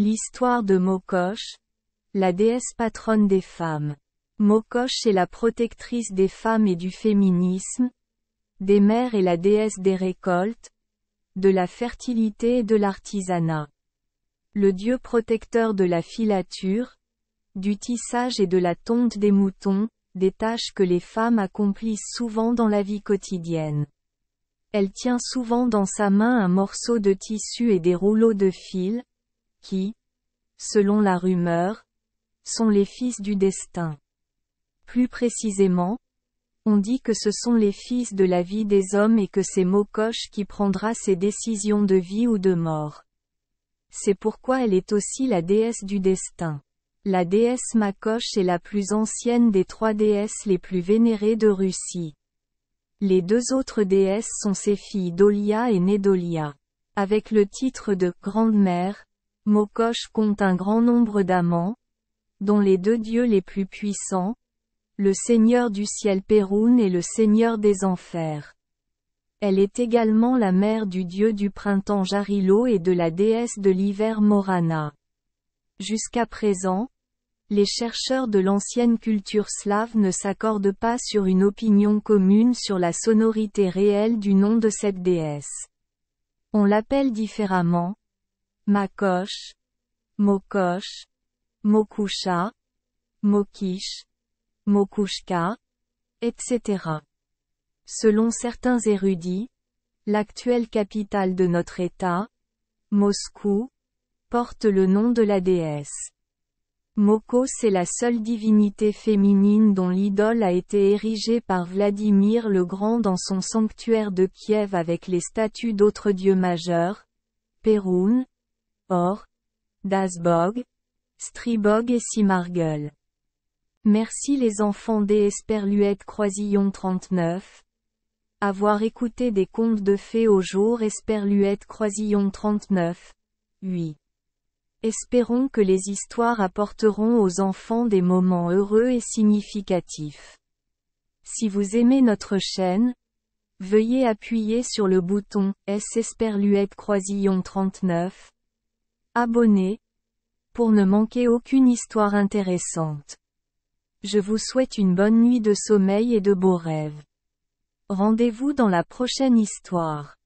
L'histoire de Mokosh, la déesse patronne des femmes. Mokosh est la protectrice des femmes et du féminisme, des mères et la déesse des récoltes, de la fertilité et de l'artisanat. Le dieu protecteur de la filature, du tissage et de la tonte des moutons, des tâches que les femmes accomplissent souvent dans la vie quotidienne. Elle tient souvent dans sa main un morceau de tissu et des rouleaux de fil, qui, selon la rumeur, sont les fils du destin. Plus précisément, on dit que ce sont les fils de la vie des hommes et que c'est Mokosh qui prendra ses décisions de vie ou de mort. C'est pourquoi elle est aussi la déesse du destin. La déesse Makosh est la plus ancienne des 3 déesses les plus vénérées de Russie. Les 2 autres déesses sont ses filles Dolia et Nedolia. Avec le titre de « Grande-mère », Mokosh compte un grand nombre d'amants, dont les 2 dieux les plus puissants, le seigneur du ciel Perun et le seigneur des enfers. Elle est également la mère du dieu du printemps Jarilo et de la déesse de l'hiver Morana. Jusqu'à présent, les chercheurs de l'ancienne culture slave ne s'accordent pas sur une opinion commune sur la sonorité réelle du nom de cette déesse. On l'appelle différemment Makosh, Mokosh, Mokusha, Mokish, Mokushka, etc. Selon certains érudits, l'actuelle capitale de notre État, Moscou, porte le nom de la déesse. Mokos est la seule divinité féminine dont l'idole a été érigée par Vladimir le Grand dans son sanctuaire de Kiev avec les statues d'autres dieux majeurs, Perun, Or, Dasbog, Stribog et Simargl. Merci les enfants des Esperluette Croisillon 39. Avoir écouté des contes de fées au jour Esperluette Croisillon 39. 8. Espérons que les histoires apporteront aux enfants des moments heureux et significatifs. Si vous aimez notre chaîne, veuillez appuyer sur le bouton S Esperluette Croisillon 39. Abonner, pour ne manquer aucune histoire intéressante. Je vous souhaite une bonne nuit de sommeil et de beaux rêves. Rendez-vous dans la prochaine histoire.